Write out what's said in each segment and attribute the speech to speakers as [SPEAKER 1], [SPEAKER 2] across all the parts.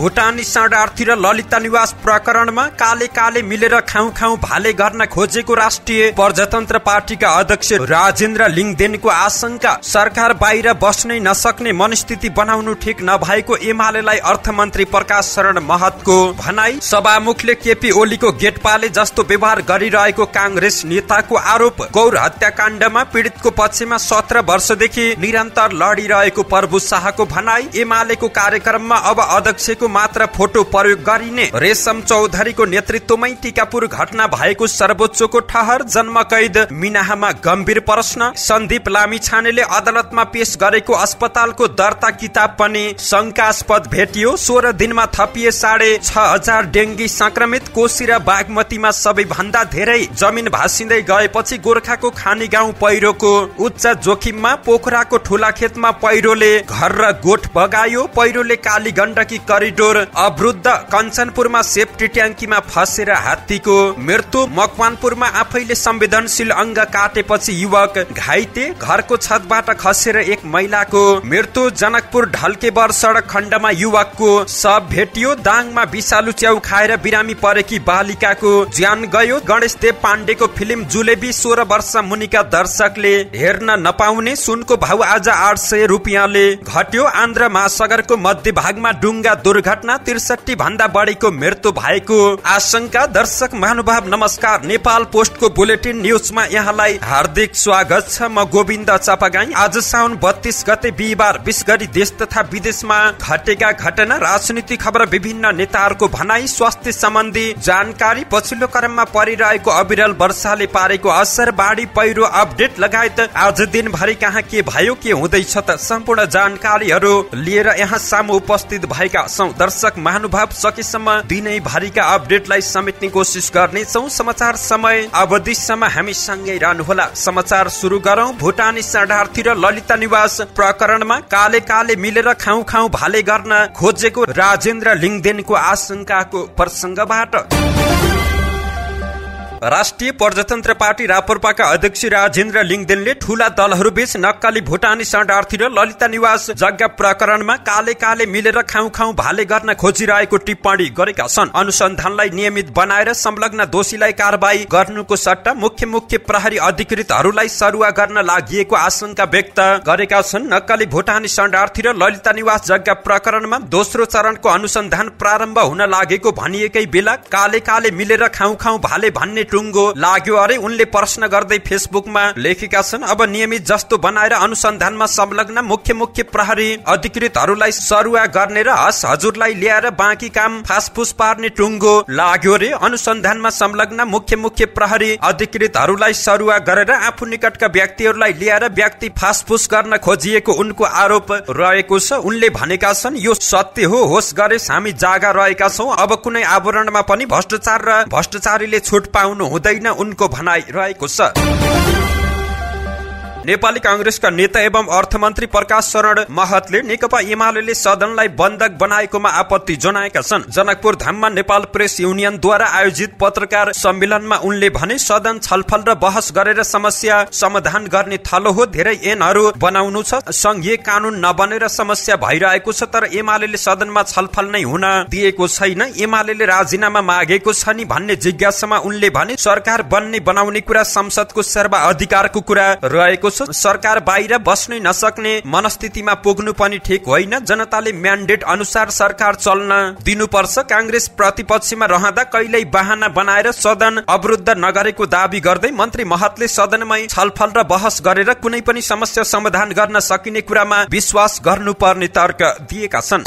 [SPEAKER 1] भुटानी शरणार्थी र ललिता निवास प्रकरणमा काले मिलेर खाउ भाले गर्न खोजेको राष्ट्रिय प्रजातन्त्र पार्टीका अध्यक्ष राजेन्द्र लिङदेनको आशंका। सरकार बाहिर बस्नै नसक्ने मनस्थिति बनाउनु ठिक नभएको एमालेलाई अर्थमन्त्री प्रकाश शरण महतको भनाई। सभामुखले केपी ओलीको गेटपाले जस्तो व्यवहार गरिरहेको कांग्रेस नेताको आरोप। गौर हत्याकाण्डमा पीडितको पक्षमा 17 वर्षदेखि निरन्तर लडिरहेको प्रभु शाहको भनाई। एमालेको कार्यक्रममा अब अध्यक्षको मात्र फोटो प्रयोग गरिने। रेशम चौधरीको नेतृत्वमै टीकापुर घटना भएको सर्वोच्चको ठहर। जन्म कैद मिनाहामा गम्भीर प्रश्न। सन्दीप लामिछानेले अदालतमा पेश गरेको अस्पतालको दर्ता किताब पनि शंकास्पद भेटियो। 16 दिनमा थपिए 6,500 डेंगी संक्रमित। कोशी र बागमतीमा सबैभन्दा धेरै जमिन भासिँदै गएपछि गोर्खाको खानी गाउँ पहिरोको उच्च जोखिममा। पोखराको ठूला खेतमा पहिरोले घर र गोठ बगायो। पहिरोले काली गण्डकी करिडोर अवरुद्ध। कञ्चनपुरमा सेफ्टी ट्याङ्कीमा फसेर हात्तीको मृत्यु। मकवानपुरमा आफैले संवेदनशील अंग काटेपछि युवक घाइते। घरको छतबाट खसेर एक महिलाको मृत्यु। जनकपुर ढल्केबर सडक खण्डमा युवकको शव भेटियो। दाङमा विषालु च्याउ खाएर बिरामी परेकी बालिकाको ज्यान गयो। गणेश देव पाण्डेको फिल्म जुलेबी 16 वर्ष मुनिका दर्शकले हेर्न नपाउने। सुनको भाउ आज 800 रुपियाँले घट्यो। आन्ध्र महासागरको मध्य भागमा डुङ्गा दुर्घटना। 63 भन्दा बढीको मृत्यु भएको आशंका। दर्शक महानुभाव नमस्कार। नेपाल पोस्टको बुलेटिन न्यूजमा यहाँलाई हार्दिक स्वागत छ। म गोविन्द चापागाई। आज साउन 32 गते बिहिबार। विशेष गरी देश तथा विदेशमा घटेका घटना, राजनीतिक खबर, विभिन्न नेताहरूको भनाई, स्वास्थ्य सम्बन्धी जानकारी, पछिल्लो क्रममा परिरहेको अविरल वर्षाले पारेको असर, बाढी पहिरो अपडेट लगायत आज दिनभरि कहाँ के भयो, के हुँदैछ त सम्पूर्ण जानकारीहरू लिएर यहाँ सामु उपस्थित भएका छौं। दर्शक महानुभाव सकेसम्म दिनैभरिका अपडेटलाई समेट्ने कोसिस गर्नेछौं। समाचार समय अवधिसम्म हामी सँगै रहनुहोला। समाचार सुरु गरौं। भुटानी शरणार्थी र ललिता निवास प्रकरणमा काले मिलेर खाउ भाले गर्न खोजेको राजेन्द्र लिङदेनको आशंकाको प्रसंगबाट। राष्ट्रिय प्रजातन्त्र पार्टी राप्रपाका अध्यक्ष राजेन्द्र लिङदेनले ठूला दलहरूबीच नक्कली भुटानी शरणार्थी र ललिता निवास जग्गा प्रकरणमा काले मिलेर खाउ भाले गर्न खोजिरहेको टिप्पणी गरेका छन्। अनुसन्धानलाई नियमित बनाएर संलग्न दोषीलाई कारबाही गर्नुको सट्टा मुख्य प्रहरी अधिकृतहरूलाई सरुवा गर्न लागिएको आशंका व्यक्त गरेका छन्। नक्कली भुटानी शरणार्थी र ललिता निवास जग्गा प्रकरणमा दोस्रो चरणको अनुसन्धान प्रारम्भ हुन लागेको भनिएकै बेला काले मिलेर खाउ भाले भन्ने टुङ्गो लाग्यो अरे उनले प्रश्न गर्दै फेसबुकमा लेखेका छन्। अब नियमित जस्तो बनाएर अनुसन्धानमा संलग्न मुख्य प्रहरी अधिकृतहरूलाई सरुवा गर्ने र हस हजुरलाई ल्याएर बाँकी काम फासफुस पार्ने टुङ्गो लाग्यो रे। अनुसन्धानमा संलग्न मुख्य प्रहरी अधिकृतहरूलाई सरुवा गरेर आफू निकटका व्यक्तिहरूलाई ल्याएर व्यक्ति फासफुस गर्न खोजिएको उनको आरोप रहेको छ। उनले भनेका छन् यो सत्य हो। होस गरेस हामी जागा रहेका छौं। अब कुनै आवरणमा पनि भ्रष्टाचार र भ्रष्टाचारीले छुट पाउनु हुँदैन उनको भनाई रहेको छ। नेपाली कांग्रेसका नेता एवं अर्थमन्त्री प्रकाश शरण महतले नेकपा एमाले सदनलाई बन्धक बनाएकोमा आपत्ति जनाएका छन्। जनकपुर धाममा नेपाल प्रेस युनियनद्वारा आयोजित पत्रकार सम्मेलनमा उनले भने सदन छलफल र बहस गरेर समस्या समाधान गर्ने थलो हो। धेरै ऐनहरू बनाउनु छ। संघीय कानून नबनेर समस्या भइरहेको छ। तर एमाले सदनमा छलफल नै हुन दिएको छैन। एमाले राजीनामा मागेको छ नि भन्ने जिज्ञासामा उनले भने सरकार बन्ने बनाउने कुरा संसदको सर्वाधिकारको कुरा रहेको। सरकार बाहिर बस्नै नसक्ने मनस्थितिमा पुग्नु पनि ठिक होइन। जनताले म्यान्डेट अनुसार सरकार चल्न दिनुपर्छ। कांग्रेस प्रतिपक्षमा रहँदा कहिल्यै बहाना बनाएर सदन अवरुद्ध नगरेको दावी गर्दै मन्त्री महतले सदनमै छलफल र बहस गरेर कुनै पनि समस्या समाधान गर्न सकिने कुरामा विश्वास गर्नुपर्ने तर्क दिएका छन्।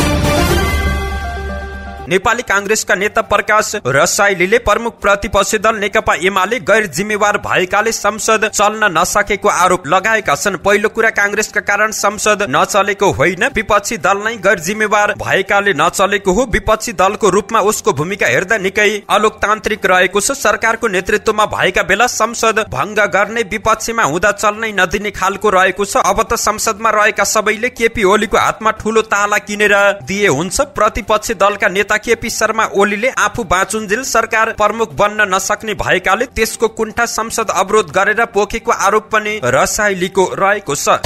[SPEAKER 1] नेपाली कांग्रेसका नेता प्रकाश रसाइलीले प्रमुख प्रतिपक्षी दल नेकपा एमाले गैर जिम्मेवार भएकाले संसद चल्न नसकेको आरोप लगाएका छन्। पहिलो कुरा कांग्रेसका कारण संसद नचलेको होइन, विपक्षी दल नै गैर जिम्मेवार भएकाले नचलेको हो। विपक्षी दलको रूपमा उसको भूमिका हेर्दा निकै अलोकतान्त्रिक रहेको छ। सरकारको नेतृत्वमा भएका बेला संसद भंग गर्ने, विपक्षीमा हुँदा चल्नै नदिने खालको रहेको छ। अब त संसदमा रहेका सबैले केपी ओलीको हातमा ठूलो ताला किनेर दिए हुन्छ। प्रतिपक्षी दलका नेता केपी शर्मा ओलीले आफू बाँचुन्जेल सरकार प्रमुख बन्न नसक्ने भएकाले त्यसको कुण्ठा संसद अवरोध गरेर पोखेको आरोप पनि रसाइलीको रहेको छ।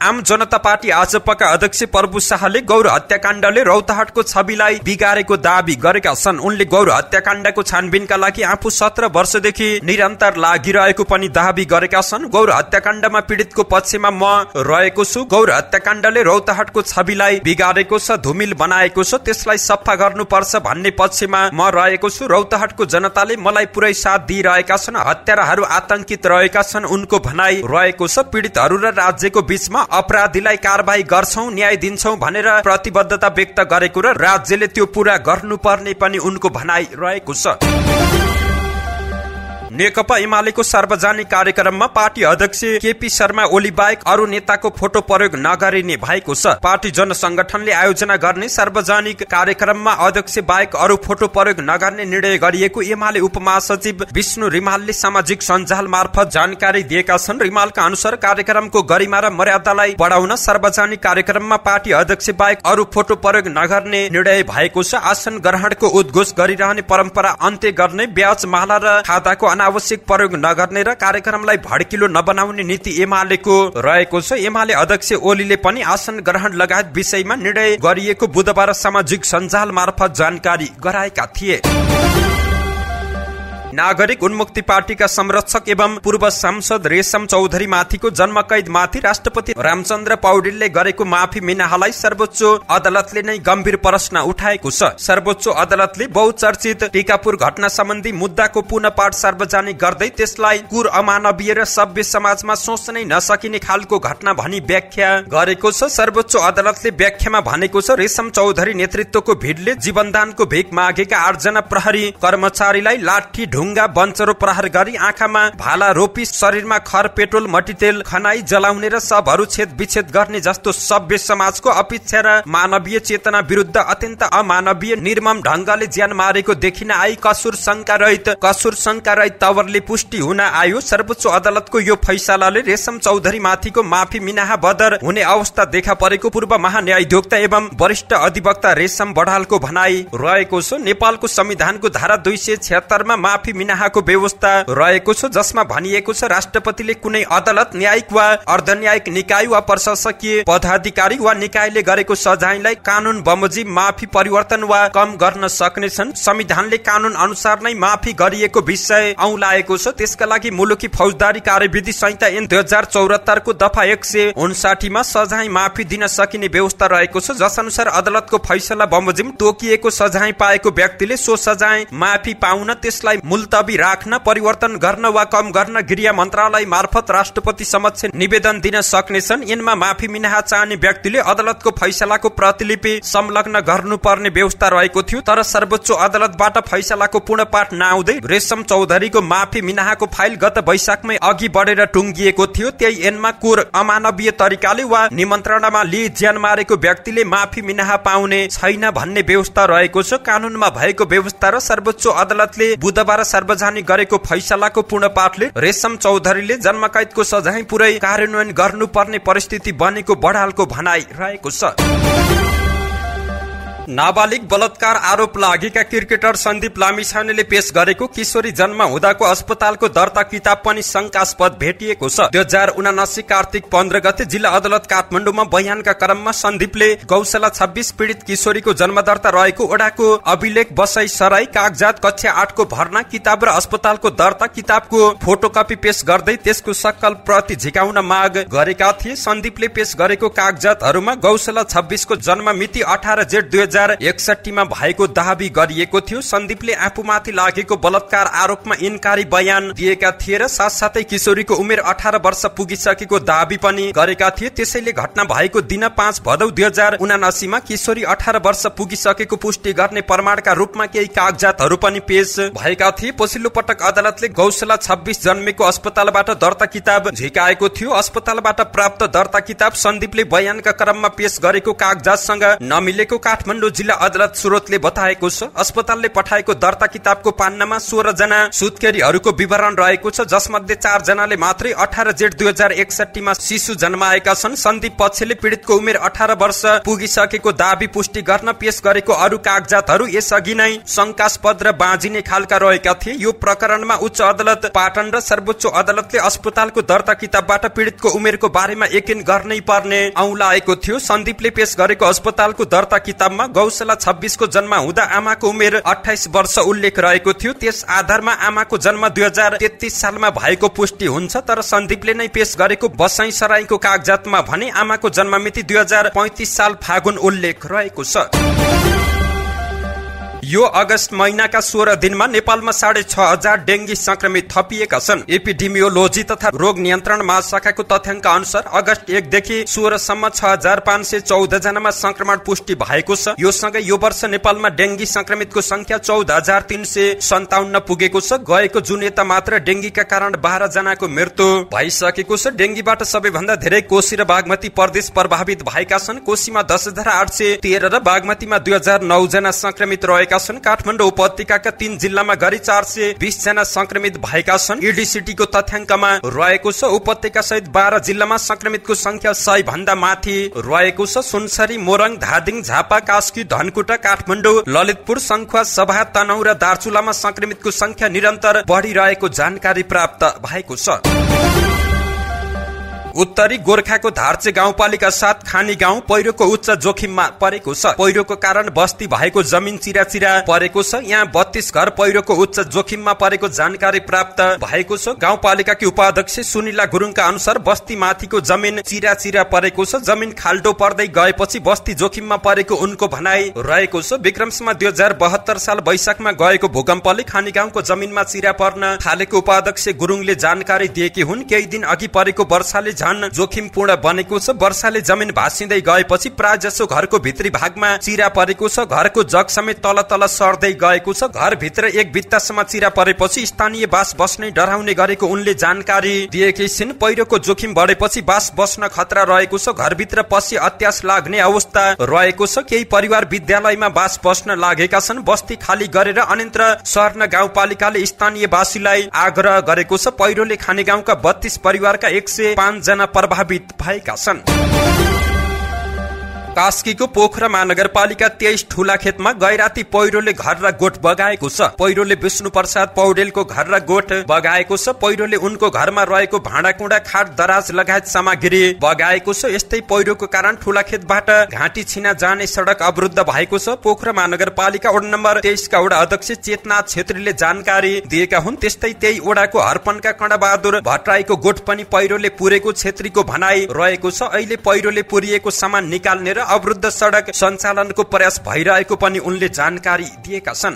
[SPEAKER 1] आम जनता पार्टी आजपाका अध्यक्ष प्रभु शाहले गौर हत्याकाण्डले रौतहटको छविलाई बिगारेको दावी गरेका छन्। उनले गौर हत्याकाण्डको छानबिनका लागि आफू 17 वर्षदेखि निरन्तर लागिरहेको पनि दावी गरेका छन्। गौर हत्याकाण्डमा पीडितको पक्षमा म रहेको छु। गौर हत्याकाण्डले रौतहटको छविलाई बिगारेको छ, धुमिल बनाएको छ, त्यसलाई सफा गर्नुपर्छ भन्ने पक्षमा म रहेको छु। रौतहटको जनताले मलाई पुरै साथ दिइरहेका छन्। हत्याराहरू आतंकित रहेका छन् उनको भनाई रहेको छ। पीडितहरू र राज्यको बीचमा अपराधीलाई कारबाही गर्छौं, न्याय दिन्छौं भनेर प्रतिबद्धता व्यक्त गरेको र राज्यले त्यो पूरा गर्नुपर्ने पनि उनको भनाई रहेको छ। नेकपा एमालेको सार्वजनिक कार्यक्रममा पार्टी अध्यक्ष केपी शर्मा ओली बाहेक अरू नेताको फोटो प्रयोग नगरिने भएको छ। पार्टी जनसंगठनले आयोजना गर्ने सार्वजनिक कार्यक्रममा अध्यक्ष बाहेक अरू फोटो प्रयोग नगर्ने निर्णय गरिएको एमाले उपमहासचिव विष्णु रिमालले सामाजिक सञ्जाल मार्फत जानकारी दिएका छन्। रिमालका अनुसार कार्यक्रमको गरिमा र मर्यादालाई बढाउन सार्वजनिक कार्यक्रममा पार्टी अध्यक्ष बाहेक अरू फोटो प्रयोग नगर्ने निर्णय भएको छ। आसन ग्रहणको उद्घोष गरिरहने परम्परा अन्त्य गर्ने, ब्याज माला र खाताको आवश्यक प्रयोग नगर्ने र कार्यक्रमलाई भड्किलो नबनाउने नीति एमालेको रहेको छ। एमाले अध्यक्ष ओलीले पनि आसन ग्रहण लगायत विषयमा निर्णय गरिएको बुधबार सामाजिक सञ्जाल मार्फत जानकारी गराएका थिए। नागरिक उन्मुक्ति पार्टीका संरक्षक एवं पूर्व सांसद रेशम चौधरी माथिको जन्मकैद माथि राष्ट्रपति रामचन्द्र पौडेलले गरेको माफी मिनाहलाई सर्वोच्च अदालतले नै गम्भीर प्रश्न उठाएको छ। सर्वोच्च अदालतले बहुचर्चित टीकापुर घटना सम्बन्धी मुद्दाको पुनः पाठ सार्वजनिक गर्दै त्यसलाई कुर अमानवीय र सभ्य समाजमा सोच्नै नसकिने खालको घटना भनी व्याख्या गरेको छ। सर्वोच्च अदालतले व्याख्यामा भनेको छ, रेशम चौधरी नेतृत्वको भिडले जीवनदानको भिख मागेका 8 जना प्रहरी कर्मचारीलाई लाठी ढुङ्गा बन्चरो प्रहार गरी आँखामा भाला रोपी शरीरमा खर पेट्रोल मट्टीतेल खनाई जलाउने र शवहरू छेद विच्छेद गर्ने जस्तो सभ्य समाजको अपेक्षा र मानवीय चेतना विरुद्ध अत्यन्त अमानवीय निर्मम ढंगले ज्यान मारेको देखिन आई कसुर शंका रहित तवरले पुष्टि हुन आयो। सर्वोच्च अदालतको यो फैसलाले रेशम चौधरी माथिको माफी मिनाहा बदर हुने अवस्था देखा परेको पूर्व महान्यायाधीश एवं वरिष्ठ अधिवक्ता रेशम बढालको भनाई रहेको छ। नेपालको संविधानको धारा 276 मा माफी मिनाहाको व्यवस्था रहेको छ, जसमा भनिएको छ राष्ट्रपतिले कुनै अदालत, न्यायिक वा अर्धन्यायिक निकाय वा प्रशासकीय पदाधिकारी वा निकायले गरेको सजायलाई कानून बमोजिम माफी परिवर्तन वा कम गर्न सक्नेछन्। संविधानले कानून अनुसार नै माफी गरिएको विषय औलाएको छ। त्यसका लागि मुलुकी फौजदारी कार्यविधि संहिता ऐन 2074 को दफा 159 मा सजाय माफी दिन सकिने व्यवस्था रहेको छ, जस अनुसार अदालतको फैसला बमोजिम तोकिएको सजाय पाएको व्यक्तिले सो सजाय माफी पाउन त्यसलाई मुलतवी राख्न, परिवर्तन गर्न वा कम गर्न गृह मन्त्रालय मार्फत राष्ट्रपति समक्ष निवेदन दिन सक्नेछन्। यिनमा माफी मिनाहा चाहने व्यक्तिले अदालतको फैसलाको प्रतिलिपि संलग्न गर्नुपर्ने व्यवस्था रहेको थियो। तर सर्वोच्च अदालतबाट फैसलाको पूर्ण पाठ नआउँदै रेशम चौधरीको माफी मिनाहाको फाइल गत वैशाखमै अघि बढेर टुङ्गिएको थियो। त्यही ऐनमा कुर अमानवीय तरिकाले वा निमन्त्रणामा लिई ज्यान मारेको व्यक्तिले माफी मिनाहा पाउने छैन भन्ने व्यवस्था रहेको छ। कानूनमा भएको व्यवस्था र सर्वोच्च अदालतले बुधबार सार्वजनिक गरेको फैसलाको पूर्ण पाठले रेशम चौधरीले जन्मकैदको सजाय पुरै कार्यान्वयन गर्नुपर्ने परिस्थिति बनेको बढालको भनाई रहेको छ। नाबालिग बलात्कार आरोप लागेका क्रिकेटर सन्दीप लामिछानेले पेश गरेको किशोरी जन्म हुँदाको अस्पतालको दर्ता किताब पनि शंकास्पद भेटिएको छ। 2079 कार्तिक 15 गते जिल्ला अदालत काठमाडौँमा बयानका क्रममा सन्दीपले गौशाला 26 पीडित किशोरीको जन्म दर्ता रहेको ओडाको अभिलेख बसाई सराई कागजात कक्षा 8 को भर्ना किताब र अस्पतालको दर्ता किताबको फोटोकपी पेश गर्दै त्यसको सक्कल प्रति झिकाउन माग गरेका थिए। सन्दीपले पेश गरेको कागजातहरूमा गौशाला 26 को जन्म मिति 18 जेठ 2061 मा भएको दावी गरिएको थियो। सन्दीपले आफूमाथि लागेको बलात्कार आरोपमा इन्कारी बयान दिएका थिए र साथसाथै किशोरीको उमेर 18 वर्ष पुगिसकेको दावी पनि गरेका थिए। त्यसैले घटना भएको दिन 5 भदौ 2079 मा किशोरी 18 वर्ष पुगिसकेको पुष्टि गर्ने प्रमाणका रूपमा केही कागजातहरू पनि पेश भएका थिए। पछिल्लो पटक अदालतले गौशाला 26 जन्मेको अस्पतालबाट दर्ता किताब झिकाएको थियो। अस्पतालबाट प्राप्त दर्ता किताब सन्दीपले बयानका क्रममा पेश गरेको कागजातसँग नमिलेको काठमाडौँ काठमाडौँ जिल्ला अदालत स्रोतले बताएको छ। अस्पतालले पठाएको दर्ता किताबको पान्नामा 16 जना सुत्केरीहरूको विवरण रहेको छ, जसमध्ये 4 जनाले मात्रै 18 जेठ 2061 मा शिशु जन्माएका छन्। सन्दीप पक्षले पीडितको उमेर 18 वर्ष पुगिसकेको दाबी पुष्टि गर्न पेश गरेको अरू कागजातहरू यसअघि नै शंकास्पद र बाँझिने खालका रहेका थिए। यो प्रकरणमा उच्च अदालत पाटन र सर्वोच्च अदालतले अस्पतालको दर्ता किताबबाट पीडितको उमेरको बारेमा यकिन गर्नै पर्ने औँलाएको थियो। सन्दीपले पेश गरेको अस्पतालको दर्ता किताबमा गौशाला 26 को जन्म हुँदा आमाको उमेर 28 वर्ष उल्लेख रहेको थियो। त्यस आधारमा आमाको जन्म 2033 सालमा भएको पुष्टि हुन्छ, तर सन्दीपले नै पेश गरेको बसाई सराईको कागजातमा भने आमाको जन्ममिति 2035 साल फागुन उल्लेख रहेको छ। यो अगस्त महिनाका 16 दिनमा नेपालमा 6,500 डेंगी संक्रमित थपिएका छन्। एपिडेमियोलोजी तथा रोग नियन्त्रण महाशाखाको तथ्याङ्क अनुसार अगस्त 1 देखि 16 सम्म 6,514 जनामा संक्रमण पुष्टि भएको छ। यो सँगै यो वर्ष नेपालमा डेंगी संक्रमितको संख्या 14,357 पुगेको छ। गएको जुन यता मात्र डेंगीका कारण 12 जनाको मृत्यु भइसकेको छ। डेंगीबाट सबैभन्दा धेरै कोशी र बागमती प्रदेश प्रभावित भएका छन्। कोशीमा 10,813 र बागमतीमा 2,009 जना संक्रमित रहेका छन्। काठमाडौँ उपत्यकाका 3 जिल्लामा गरी 420 जना संक्रमित भएका छन्। ईडीसीटी को तथ्याङ्कमा रहेको छ। उपत्यका सहित 12 जिल्लामा संक्रमितको संख्या 100 भन्दा माथि रहेको छ। सुनसरी, मोरङ, धादिङ, झापा, कास्की, धनकुटा, काठमाडौँ, ललितपुर, सङ्खुवा, सभा, तनहुँ र दार्चुलामा संक्रमितको संख्या निरन्तर बढिरहेको जानकारी प्राप्त भएको छ। उत्तरी गोर्खाको धार्चे गाउँपालिका 7 खानी गाउँ पहिरोको उच्च जोखिममा परेको छ। पहिरोको कारण बस्ती भएको जमिन चिराचिरा परेको छ। यहाँ 32 घर पहिरोको उच्च जोखिममा परेको जानकारी प्राप्त भएको छ। गाउँपालिकाकी उपाध्यक्ष सुनिला गुरुङका अनुसार बस्ती माथिको जमिन चिराचिरा परेको छ। जमिन खाल्डो पर्दै गएपछि बस्ती जोखिममा परेको उनको भनाई रहेको छ। विक्रमसम्म 2072 साल वैशाखमा गएको भूकम्पले खानी गाउँको जमिनमा चिरा पर्न थालेको उपाध्यक्ष गुरुङले जानकारी दिएकी हुन्। केही दिन अघि परेको वर्षाले झन जोखिमपूर्ण बनेको छ। वर्षाले जमिन भाँसिँदै गएपछि प्राय जसो घरको भित्री भागमा चिरा परेको छ। घरको जग समेत तल तल सर्दै गएको छ। घर भित्र एक भित्तासम्म चिरा परेपछि स्थानीय बास बस्नै डराउने गरेको उनले जानकारी दिएकी छिन्। पहिरोको जोखिम बढेपछि बास बस्न खतरा रहेको छ। घरभित्र पसी अत्यास लाग्ने अवस्था रहेको छ। केही परिवार विद्यालयमा बास बस्न लागेका छन्। बस्ती खाली गरेर अन्यत्र सर्न गाउँपालिकाले स्थानीयवासीलाई आग्रह गरेको छ। पहिरोले खाने गाउँका 32 परिवारका 105 जना प्रभावित भएका छन्। कास्कीको पोखरा महानगरपालिका 23 ठूला खेतमा गैराती पहिरोले घर र गोठ बगाएको छ। पहिरोले विष्णु प्रसाद पौडेलको घर र गोठ बगाएको छ। पहिरोले उनको घरमा रहेको भाँडाकुँडा, खाट, दराज लगायत सामग्री बगाएको छ। यस्तै पहिरोको कारण ठूला खेतबाट घाँटी छिना जाने सडक अवरुद्ध भएको छ। पोखरा महानगरपालिका वडा नम्बर 23 का वडा अध्यक्ष चेतनाथ छेत्रीले जानकारी दिएका हुन्। त्यस्तै त्यही वडाको हरपनका कणाबहादुर भट्टराईको गोठ पनि पहिरोले पुरेको छेत्रीको भनाई रहेको छ। अहिले पहिरोले पुरिएको सामान निकाल्ने र अवरुद्ध सडक सञ्चालनको प्रयास भइरहेको पनि उनले जानकारी दिएका छन्।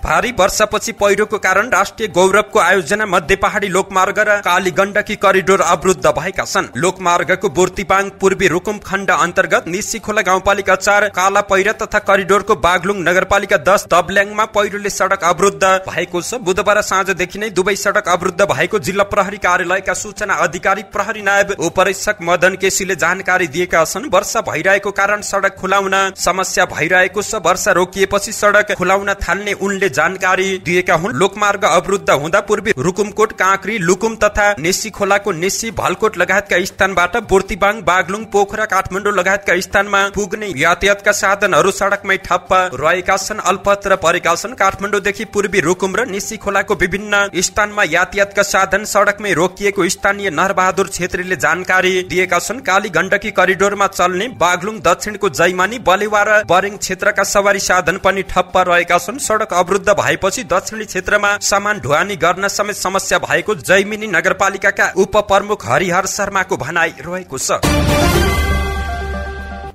[SPEAKER 1] भारी वर्षापछि पहिरोको कारण राष्ट्रिय गौरवको आयोजना मध्य पहाडी लोकमार्ग र काली गण्डकी करिडोर अवरुद्ध भएका छन्। लोकमार्गको बुर्तिपाङ पूर्वी रुकुम खण्ड अन्तर्गत निस्सीखोला गाउँपालिका 4 काला पहिरा तथा करिडोरको बागलुङ नगरपालिका 10 तब्ल्याङमा पहिरोले सडक अवरुद्ध भएको छ। बुधबार साँझदेखि नै दुवै सडक अवरुद्ध भएको जिल्ला प्रहरी कार्यालयका सूचना अधिकारी प्रहरी नायब उपरीक्षक मदन केसीले जानकारी दिएका छन्। वर्षा भइरहेको कारण सडक खुलाउन समस्या भइरहेको छ। वर्षा रोकिएपछि सडक खुलाउन थाल्ने उनले जानकारी दिएका हुन्। लोकमार्ग अवरुद्ध हुँदा पूर्वी रुकुमकोट, काँक्री, लुकुम तथा नेसी खोलाको नेसी, भलकोट लगायतका स्थानबाट बुर्तिबाङ, बागलुङ, पोखरा, काठमाडौँ लगायतका स्थानमा पुग्ने यातायातका साधनहरू सडकमै ठप्प रहेका छन्, अल्पत्र परेका छन्। काठमाडौँदेखि पूर्वी रुकुम र नेसी खोलाको विभिन्न स्थानमा यातायातका साधन सडकमै रोकिएको स्थानीय नरबहादुर छेत्रीले जानकारी दिएका छन्। काली गण्डकी करिडोरमा चल्ने बागलुङ दक्षिणको जैमानी, बलेवा र बरेङ क्षेत्रका सवारी साधन पनि ठप्प रहेका छन्। सडक अवरुद्ध भएपछि दक्षिणी क्षेत्रमा सामान ढुवानी गर्न समेत समस्या भएको जैमिनी नगरपालिकाका उपप्रमुख हरिहर शर्माको भनाई रहेको छ।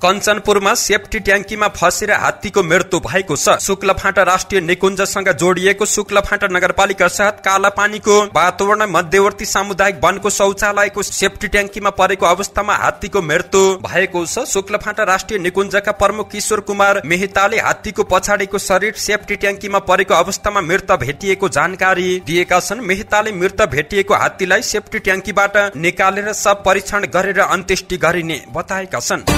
[SPEAKER 1] कञ्चनपुरमा सेफ्टी ट्याङ्कीमा फसेर हात्तीको मृत्यु भएको छ। शुक्लफाँटा राष्ट्रिय निकुञ्जसँग जोडिएको शुक्लफाँटा नगरपालिका साथ कालापानीको वातावरण मध्यवर्ती सामुदायिक वनको शौचालयको सेफ्टी ट्याङ्कीमा परेको अवस्थामा हात्तीको मृत्यु भएको छ। शुक्लफाँटा राष्ट्रिय निकुञ्जका प्रमुख किशोर कुमार मेहताले हात्तीको पछाडिको शरीर सेफ्टी ट्याङ्कीमा परेको अवस्थामा मृत भेटिएको जानकारी दिएका छन्। मेहताले मृत भेटिएको हात्तीलाई सेफ्टी ट्याङ्कीबाट निकालेर शव परीक्षण गरेर अन्त्येष्टि गरिने बताएका छन्।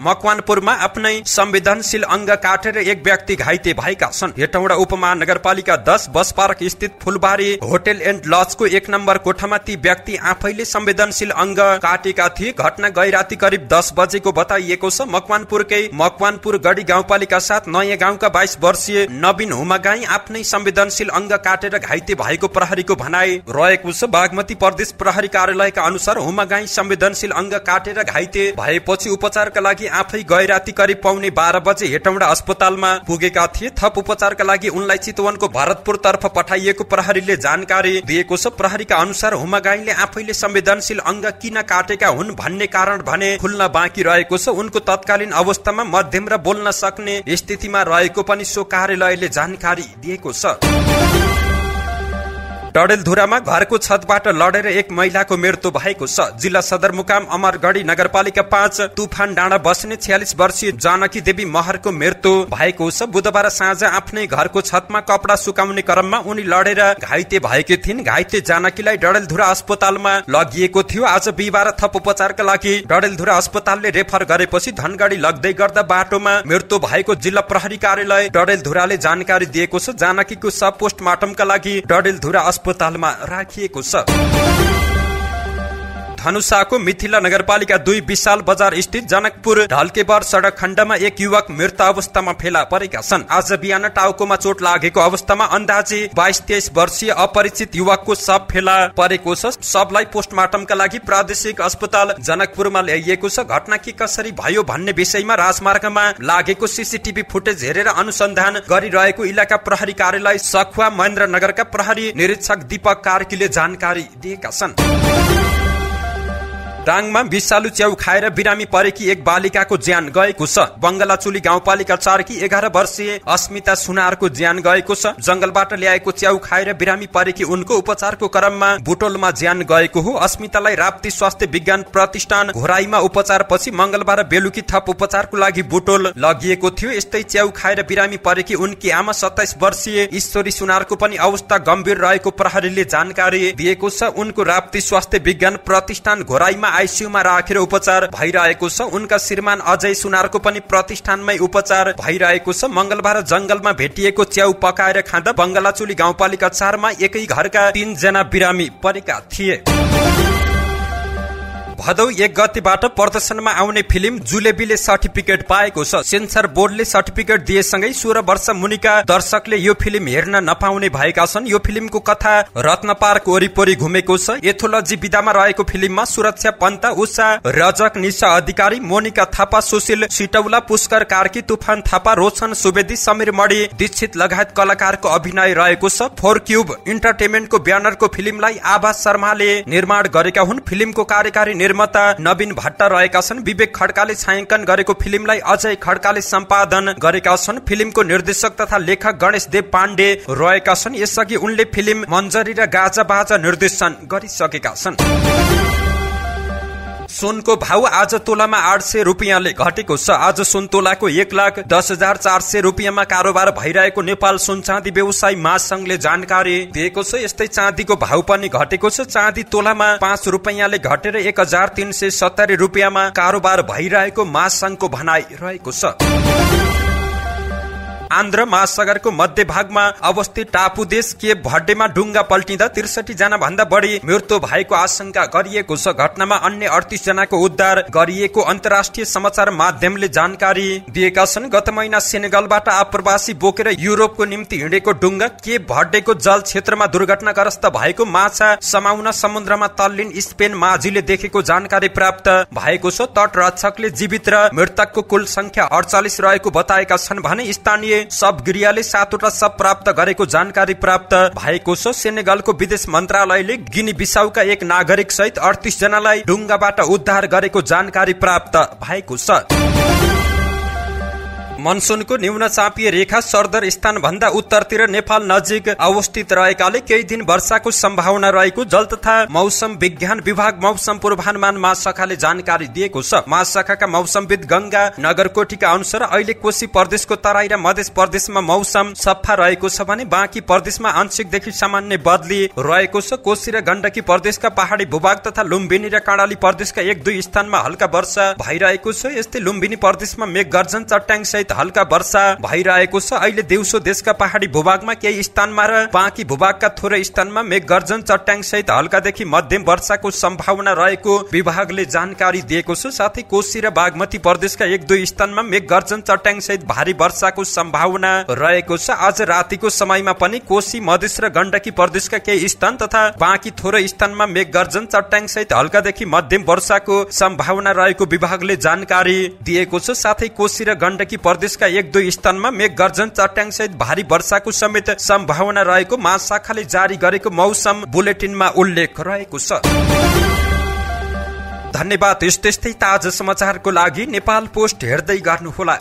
[SPEAKER 1] मकवानपुरमा आफ्नै संवेदनशील अंग काटेर एक व्यक्ति घाइते भएका छन्। हेटौडा उपमहानगरपालिका 10 बस पार्क स्थित फुलबारी होटल एन्ड लजको 1 नम्बर कोठामा ती व्यक्ति आफैले संवेदनशील अंग काटेका थिए। घटना गैराती करिब 10 बजेको बताइएको छ। मकवानपुरकै मकवानपुर गढी गाउँपालिका 7 नयाँ गाउँका 22 वर्षीय नवीन हुमागाई आफ्नै संवेदनशील अंग काटेर घाइते भएको प्रहरीको भनाई रहेको छ। बागमती प्रदेश प्रहरी कार्यालयका अनुसार हुमागाई संवेदनशील अंग काटेर घाइते भएपछि उपचारका लागि आफै गैराती करिब पौने 12 बजे हेटौडा अस्पतालमा पुगेका थिए। थप उपचारका लागि उनलाई चितवनको भरतपुर तर्फ पठाइएको प्रहरीले जानकारी दिएको छ। प्रहरीका अनुसार हुमागाईले आफैले संवेदनशील अंग किन काटेका हुन् भन्ने कारण भने खुल्न बाँकी रहेको छ। उनको तत्कालीन अवस्थामा मध्यम र बोल्न सक्ने स्थितिमा रहेको पनि सो कार्यालयले जानकारी दिएको छ। डडेलधुरामा घरको छतबाट लडेर एक महिलाको मृत्यु भएको छ। जिल्ला सदरमुकाम अमरगढी नगरपालिका 5 तुफान डाँडा बस्ने 46 वर्षीय जानकी देवी महरको मृत्यु भएको छ। बुधबार साँझ आफ्नै घरको छतमा कपडा सुकाउने क्रममा उनी लडेर घाइते भएकी थिइन्। घाइते जानकीलाई डडेलधुरा अस्पतालमा लगिएको थियो। आज बिहिबार थप उपचारका लागि डडेलधुरा अस्पतालले रेफर गरेपछि धनगढी लग्दै गर्दा बाटोमा मृत्यु भएको जिल्ला प्रहरी कार्यालय डडेलधुराले जानकारी दिएको छ। जानकीको शव पोस्टमार्टमका लागि डडेलधुरा अस्पतालमा राखिएको छ। धनुषाको मिथिला नगरपालिका 2 विशाल बजार स्थित जनकपुर ढल्केबर सडक खण्डमा एक युवक मृत अवस्थामा फेला परेका छन्। आज बिहान टाउकोमा चोट लागेको अवस्थामा अन्दाजे 22-23 वर्षीय अपरिचित युवकको शव फेला परेको छ। शवलाई पोस्टमार्टमका लागि प्रादेशिक अस्पताल जनकपुरमा ल्याइएको छ। घटना के कसरी भयो भन्ने विषयमा राजमार्गमा लागेको सीसीटीभी फुटेज हेरेर अनुसन्धान गरिरहेको इलाका प्रहरी कार्यालय सखुवा महेन्द्रनगरका प्रहरी निरीक्षक दीपक कार्कीले जानकारी दिएका छन्। डाङमा विषालु च्याउ खाएर बिरामी परेकी एक बालिकाको ज्यान गएको छ। बंगलाचुली गाउँपालिका 4 की 11 वर्षीय अस्मिता सुनारको ज्यान गएको छ। जंगलबाट ल्याएको च्याउ खाएर बिरामी परेकी उनको उपचारको क्रममा बुटोलमा ज्यान गएको हो। अस्मितालाई राप्ती स्वास्थ्य विज्ञान प्रतिष्ठान घोराईमा उपचारपछि मंगलबार बेलुकी थप उपचारको लागि बुटोल लगिएको थियो। यस्तै च्याउ खाएर बिरामी परेकी उनकी आमा 27 वर्षीय ईश्वरी सुनारको पनि अवस्था गम्भीर रहेको प्रहरीले जानकारी दिएको छ। उनको राप्ती स्वास्थ्य विज्ञान प्रतिष्ठान घोराईमा आईसीयूमा राखेर उपचार भइरहेको छ। उनका श्रीमान अजय सुनारको पनि प्रतिष्ठानमै उपचार भइरहेको छ। मंगलबार जंगलमा भेटिएको च्याउ पकाएर खाँदा बंगलाचुली गाउँपालिका 4 मा एकै घरका 3 जना बिरामी परेका थिए। भदौ 1 गतेबाट प्रदर्शनमा आउने फिल्म जुलेबीले सर्टिफिकेट पाएको छ। सेन्सर बोर्डले सर्टिफिकेट दिएसँगै 16 वर्ष मुनिका दर्शकले यो फिल्म हेर्न नपाउने भएका छन्। यो फिल्मको कथा रत्न पार्क वरिपरि घुमेको छ। एथोलोजी विधामा रहेको फिल्ममा सुरक्षा पन्त, उषा रजक, निशा अधिकारी, मोनिका थापा, सुशील सिटौला, पुष्कर कार्की, तुफान थापा, रोशन सुवेदी, समीर मणि दीक्षित लगायत कलाकारको अभिनय रहेको छ। 4 क्यूब इन्टरटेनमेन्टको ब्यानरको फिल्मलाई आभा शर्माले निर्माण गरेका हुन्। फिल्मको कार्यकारी निर्माता नवीन भट्ट रहेका छन्। विवेक खड्काले छायाङ्कन गरेको फिल्मलाई अजय खड्काले सम्पादन गरेका छन्। फिल्मको निर्देशक तथा लेखक गणेश देव पाण्डे रहेका छन्। यसअघि उनले फिल्म मन्जरी र गाजा बाजा निर्देशन गरिसकेका छन्। सुनको भाव आज तोलामा 800 रुपियाँले घटेको छ। आज सुन तोलाको 1,10,400 रुपियाँमा कारोबार भइरहेको नेपाल सुन चाँदी व्यवसायी महासंघले जानकारी दिएको छ। यस्तै चाँदीको भाव पनि घटेको छ। चाँदी तोलामा 5 रुपियाँले घटेर 1,370 रुपियाँमा कारोबार भइरहेको महासंघको भनाइ रहेको छ। आन्ध्र महासागरको मध्य भागमा अवस्थित टापु देश केप भर्डेमा डुङ्गा पल्टिँदा 63 जना भन्दा बढी मृत्यु भएको आशंका गरिएको छ। घटनामा अन्य 38 जनाको उद्धार गरिएको अन्तर्राष्ट्रिय समाचार माध्यमले जानकारी दिएका छन्। गत महिना सेनेगलबाट आप्रवासी बोकेर युरोपको निम्ति हिँडेको डुङ्गा केप भर्डेको जल क्षेत्रमा दुर्घटनाग्रस्त भएको माछा समाउन समुद्रमा तल्लीन स्पेन माझीले देखेको जानकारी प्राप्त भएको छ। तटरक्षकले जीवित र मृतकको कुल संख्या 48 रहेको बताएका छन् भने स्थानीय सब गृहले 7वटा शव प्राप्त गरेको जानकारी प्राप्त भएको छ। सेनेगलको विदेश मन्त्रालयले गिनी बिसाउका एक नागरिक सहित 38 जनालाई डुङ्गाबाट उद्धार गरेको जानकारी प्राप्त भएको छ। मनसुनको न्यून चापिए रेखा सरदर स्थान भन्दा उत्तरतिर नेपाल नजिक अवस्थित रहेकाले केही दिन वर्षाको सम्भावना रहेको जल तथा मौसम विज्ञान विभाग मौसम पूर्वानुमान महाशाखाले जानकारी दिएको छ। महाशाखाका मौसमविद गंगा नगरकोटीका अनुसार अहिले कोशी प्रदेशको तराई र मध्य प्रदेशमा मौसम सफा रहेको छ भने बाँकी प्रदेशमा आंशिकदेखि सामान्य बदली रहेको छ। कोशी र गण्डकी प्रदेशका पहाडी भूभाग तथा लुम्बिनी र कर्णाली प्रदेशका 1-2 स्थानमा हल्का वर्षा भइरहेको छ। यस्तै लुम्बिनी प्रदेशमा मेघगर्जन चट्याङ सहित हल्का वर्षा भइरहेको छ। अहिले दिउँसो देशका पहाडी भूभागमा केही स्थानमा र बाँकी भूभागका थोरै स्थानमा मेघगर्जन चट्याङ सहित हल्कादेखि मध्यम वर्षाको सम्भावना रहेको विभागले जानकारी दिएको छ। साथै कोशी र बागमती प्रदेशका 1-2 स्थानमा मेघगर्जन चट्याङ सहित भारी वर्षाको सम्भावना रहेको छ। आज रातिको समयमा पनि कोशी मधेस र गण्डकी प्रदेशका केही स्थान तथा बाँकी थोरै स्थानमा मेघगर्जन चट्याङ सहित हल्कादेखि मध्यम वर्षाको सम्भावना रहेको विभागले जानकारी दिएको छ। साथै कोशी र गण्डकी प्रदेशका 1-2 स्थानमा मेघगर्जन चट्याङ सहित भारी वर्षाको समेत सम्भावना रहेको महाशाखाले जारी गरेको मौसम बुलेटिनमा उल्लेख रहेको छ। धन्यवाद। यस्तै ताजा समाचारको लागि नेपाल पोस्ट हेर्दै गर्नुहोला।